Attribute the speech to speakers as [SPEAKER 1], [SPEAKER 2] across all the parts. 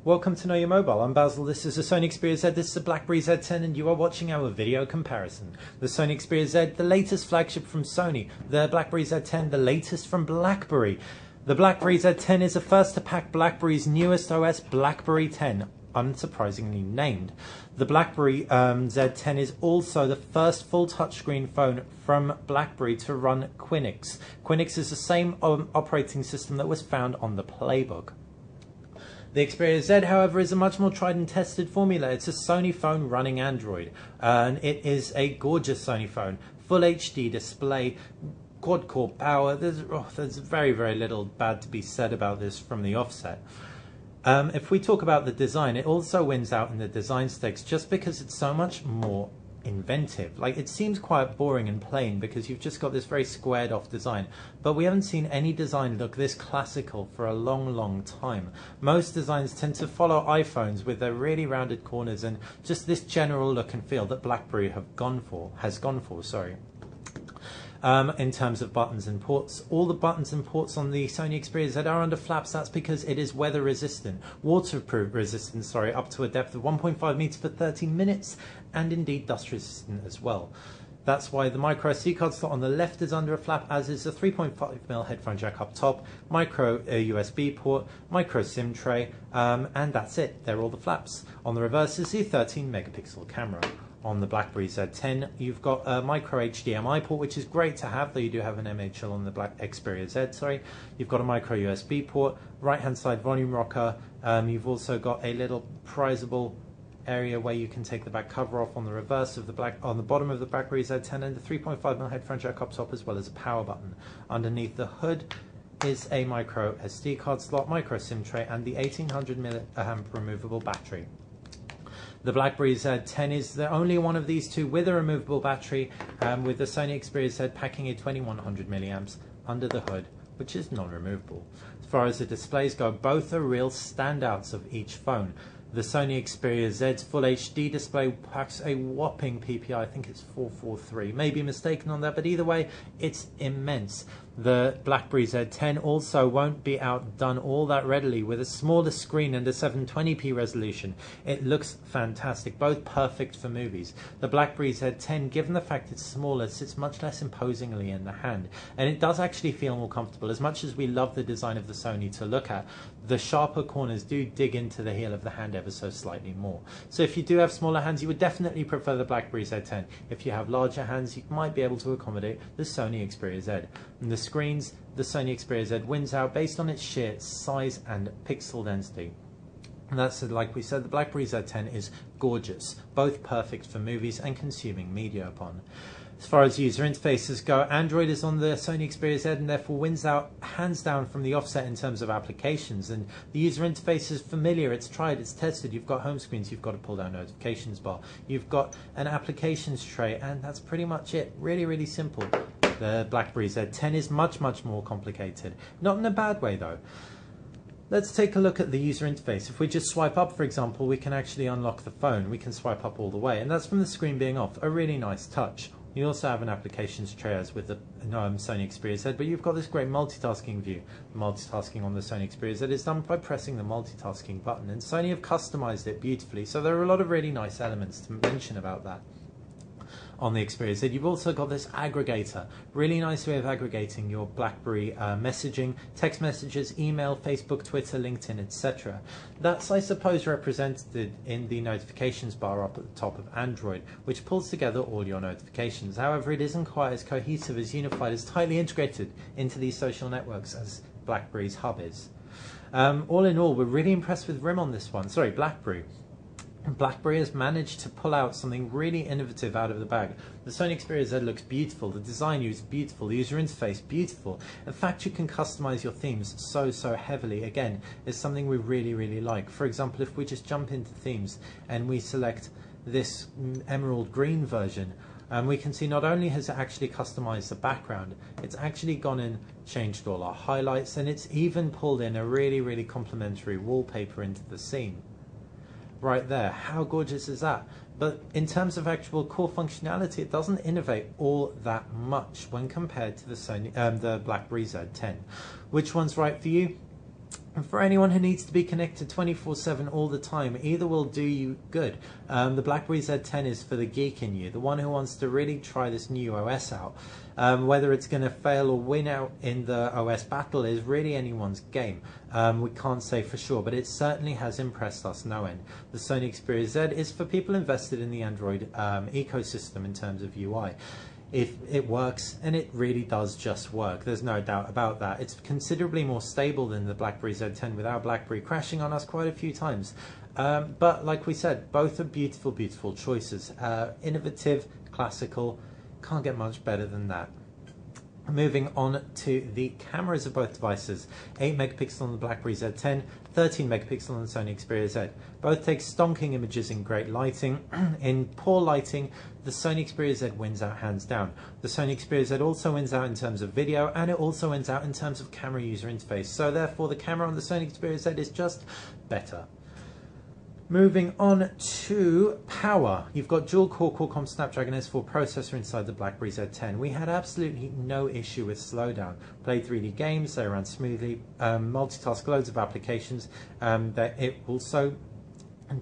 [SPEAKER 1] Welcome to Know Your Mobile. I'm Basil, this is a Sony Xperia Z, this is a BlackBerry Z10 and you are watching our video comparison. The Sony Xperia Z, the latest flagship from Sony. The BlackBerry Z10, the latest from BlackBerry. The BlackBerry Z10 is a first to pack BlackBerry's newest OS, BlackBerry 10, unsurprisingly named. The BlackBerry Z10 is also the first full touchscreen phone from BlackBerry to run Quinix. Quinix is the same operating system that was found on the Playbook. The Xperia Z, however, is a much more tried and tested formula. It's a Sony phone running Android, and it is a gorgeous Sony phone. Full HD display, quad-core power. There's very, very little bad to be said about this from the offset. If we talk about the design, it also wins out in the design stakes just because it's so much more inventive. Like, it seems quite boring and plain because you've just got this very squared off design, but we haven't seen any design look this classical for a long time. Most designs tend to follow iPhones with their really rounded corners and just this general look and feel that BlackBerry has gone for. In terms of buttons and ports, all the buttons and ports on the Sony Xperia Z are under flaps. That's because it is weather resistant, waterproof resistant, up to a depth of 1.5 meters for 30 minutes, and indeed dust resistant as well. That's why the micro SD card slot on the left is under a flap, as is the 3.5mm headphone jack up top, micro USB port, micro SIM tray, and that's it. They're all the flaps. On the reverse is the 13 megapixel camera. On the BlackBerry Z10, you've got a micro HDMI port, which is great to have, though you do have an MHL on the Xperia Z, You've got a micro USB port, right-hand side volume rocker. You've also got a little prizable area where you can take the back cover off on the reverse of the on the bottom of the BlackBerry Z10, and the 3.5mm headphone jack up top, as well as a power button. Underneath the hood is a micro SD card slot, micro SIM tray, and the 1800 mAh removable battery. The BlackBerry Z10 is the only one of these two with a removable battery, with the Sony Xperia Z packing a 2100 milliamps under the hood, which is non-removable. As far as the displays go, both are real standouts of each phone. The Sony Xperia Z's Full HD display packs a whopping PPI, I think it's 443, may be mistaken on that, but either way, it's immense. The BlackBerry Z10 also won't be outdone all that readily with a smaller screen and a 720p resolution. It looks fantastic, both perfect for movies. The BlackBerry Z10, given the fact it's smaller, sits much less imposingly in the hand, and it does actually feel more comfortable. As much as we love the design of the Sony to look at, the sharper corners do dig into the heel of the hand ever so slightly more. So if you do have smaller hands, you would definitely prefer the BlackBerry Z10. If you have larger hands, you might be able to accommodate the Sony Xperia Z. And the screens, the Sony Xperia Z wins out based on its sheer size and pixel density. And that's, like we said, the BlackBerry Z10 is gorgeous, both perfect for movies and consuming media upon. As far as user interfaces go, Android is on the Sony Xperia Z and therefore wins out hands down from the offset in terms of applications. And the user interface is familiar, it's tried, it's tested. You've got home screens, you've got a pull down notifications bar, you've got an applications tray, and that's pretty much it. Really simple. The BlackBerry Z10 is much more complicated. Not in a bad way though. Let's take a look at the user interface. If we just swipe up, for example, we can actually unlock the phone. We can swipe up all the way, and that's from the screen being off. A really nice touch. You also have an applications tray as with the Sony Xperia Z, but you've got this great multitasking view. Multitasking on the Sony Xperia Z is done by pressing the multitasking button, and Sony have customized it beautifully, so there are a lot of really nice elements to mention about that. On the Xperia Z, you've also got this aggregator. Really nice way of aggregating your BlackBerry messaging, text messages, email, Facebook, Twitter, LinkedIn, etc. That's, I suppose, represented in the notifications bar up at the top of Android, which pulls together all your notifications. However, it isn't quite as cohesive, as unified, as tightly integrated into these social networks as BlackBerry's hub is. All in all, we're really impressed with RIM on this one. Sorry, BlackBerry. BlackBerry has managed to pull out something really innovative out of the bag. The Sony Xperia Z looks beautiful, the design is beautiful, the user interface beautiful. The fact you can customize your themes so heavily, again, is something we really like. For example, if we just jump into themes and we select this emerald green version, we can see not only has it actually customized the background, it's actually gone and changed all our highlights, and it's even pulled in a really complementary wallpaper into the scene. Right there, how gorgeous is that? But in terms of actual core functionality, it doesn't innovate all that much when compared to the BlackBerry Z10. Which one's right for you? And for anyone who needs to be connected 24/7 all the time, either will do you good. The BlackBerry Z10 is for the geek in you, the one who wants to really try this new OS out. Whether it's going to fail or win out in the OS battle is really anyone's game. We can't say for sure, but it certainly has impressed us no end. The Sony Xperia Z is for people invested in the Android ecosystem in terms of UI. If it works, and it really does just work, there's no doubt about that. It's considerably more stable than the BlackBerry Z10 without BlackBerry crashing on us quite a few times. But like we said, both are beautiful, beautiful choices. Innovative, classical, can't get much better than that. Moving on to the cameras of both devices, 8 megapixel on the BlackBerry Z10, 13 megapixel on the Sony Xperia Z. Both take stonking images in great lighting. In poor lighting, the Sony Xperia Z wins out hands down. The Sony Xperia Z also wins out in terms of video, and it also wins out in terms of camera user interface. So therefore the camera on the Sony Xperia Z is just better. Moving on to power, you've got dual-core Qualcomm Snapdragon S4 processor inside the BlackBerry Z10. We had absolutely no issue with slowdown. Played 3D games, they ran smoothly, multitasked loads of applications. That it also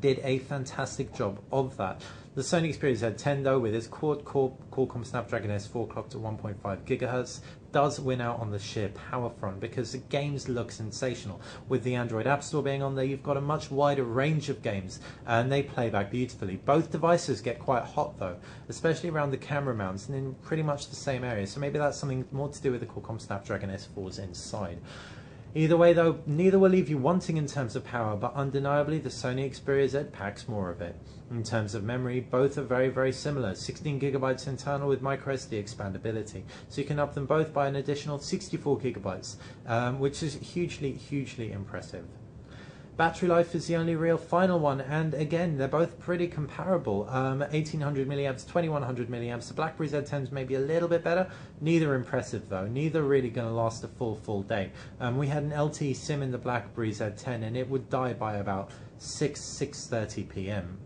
[SPEAKER 1] did a fantastic job of that. The Sony Xperia Z10, though, with its quad-core Qualcomm Snapdragon S4 clocked at 1.5 GHz, does win out on the sheer power front because the games look sensational. With the Android App Store being on there, you've got a much wider range of games, and they play back beautifully. Both devices get quite hot, though, especially around the camera mounts and in pretty much the same area, so maybe that's something more to do with the Qualcomm Snapdragon S4's inside. Either way, though, neither will leave you wanting in terms of power, but undeniably the Sony Xperia Z packs more of it. In terms of memory, both are very, very similar. 16 GB internal with microSD expandability, so you can up them both by an additional 64 GB, which is hugely, hugely impressive. Battery life is the only real final one, and again, they're both pretty comparable. 1800 milliamps, 2100 milliamps. The BlackBerry Z10 is maybe a little bit better. Neither impressive though. Neither really going to last a full day. We had an LTE SIM in the BlackBerry Z10, and it would die by about 6:30 p.m.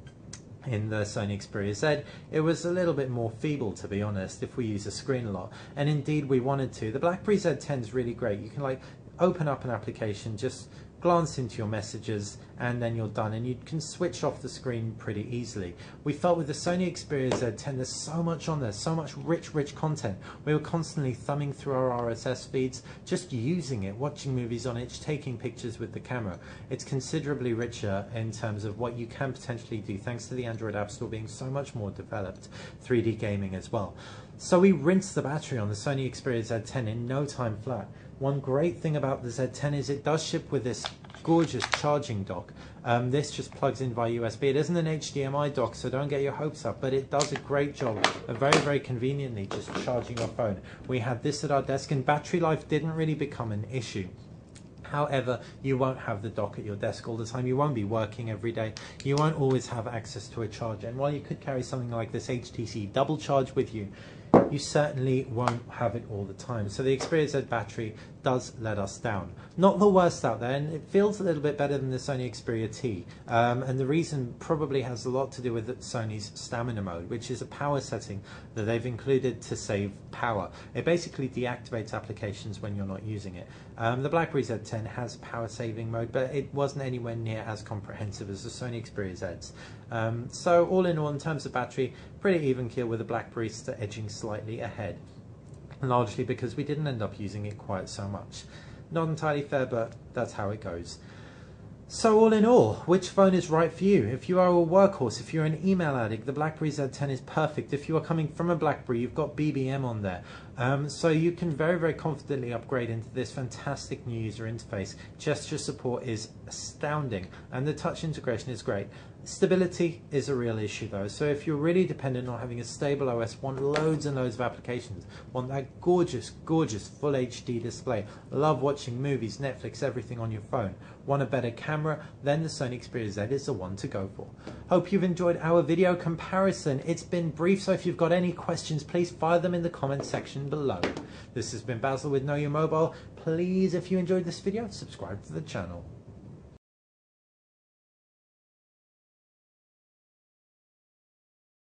[SPEAKER 1] In the Sony Xperia Z, it was a little bit more feeble, to be honest, if we use the screen a lot. And indeed, we wanted to. The BlackBerry Z10 is really great. You can like open up an application, just glance into your messages, and then you're done, and you can switch off the screen pretty easily. We felt with the Sony Xperia Z10 there's so much on there, so much rich content. We were constantly thumbing through our RSS feeds, just using it, watching movies on it, taking pictures with the camera. It's considerably richer in terms of what you can potentially do thanks to the Android App Store being so much more developed, 3D gaming as well. So we rinsed the battery on the Sony Xperia Z10 in no time flat. One great thing about the Z10 is it does ship with this gorgeous charging dock. This just plugs in via USB. It isn't an HDMI dock, so don't get your hopes up, but it does a great job of very conveniently just charging your phone. We had this at our desk, and battery life didn't really become an issue. However, you won't have the dock at your desk all the time. You won't be working every day. You won't always have access to a charger. And while you could carry something like this HTC double charge with you, you certainly won't have it all the time. So the Xperia Z battery does let us down. Not the worst out there, and it feels a little bit better than the Sony Xperia T. And the reason probably has a lot to do with Sony's stamina mode, which is a power setting that they've included to save power. It basically deactivates applications when you're not using it. The BlackBerry Z10 has power saving mode, but it wasn't anywhere near as comprehensive as the Sony Xperia Z's. So all in all, in terms of battery, pretty even keel, with the BlackBerry edging slightly ahead, largely because we didn't end up using it quite so much. Not entirely fair, but that's how it goes. So all in all, which phone is right for you? If you are a workhorse, if you're an email addict, the BlackBerry Z10 is perfect. If you are coming from a BlackBerry, you've got BBM on there. So you can very confidently upgrade into this fantastic new user interface. Gesture support is astounding, and the touch integration is great. Stability is a real issue though, so if you're really dependent on having a stable OS, want loads and loads of applications, want that gorgeous full HD display, love watching movies, Netflix, everything on your phone, want a better camera, then the Sony Xperia Z is the one to go for. Hope you've enjoyed our video comparison. It's been brief, so if you've got any questions, please fire them in the comments section below. This has been Basil with Know Your Mobile. Please, if you enjoyed this video, subscribe to the channel.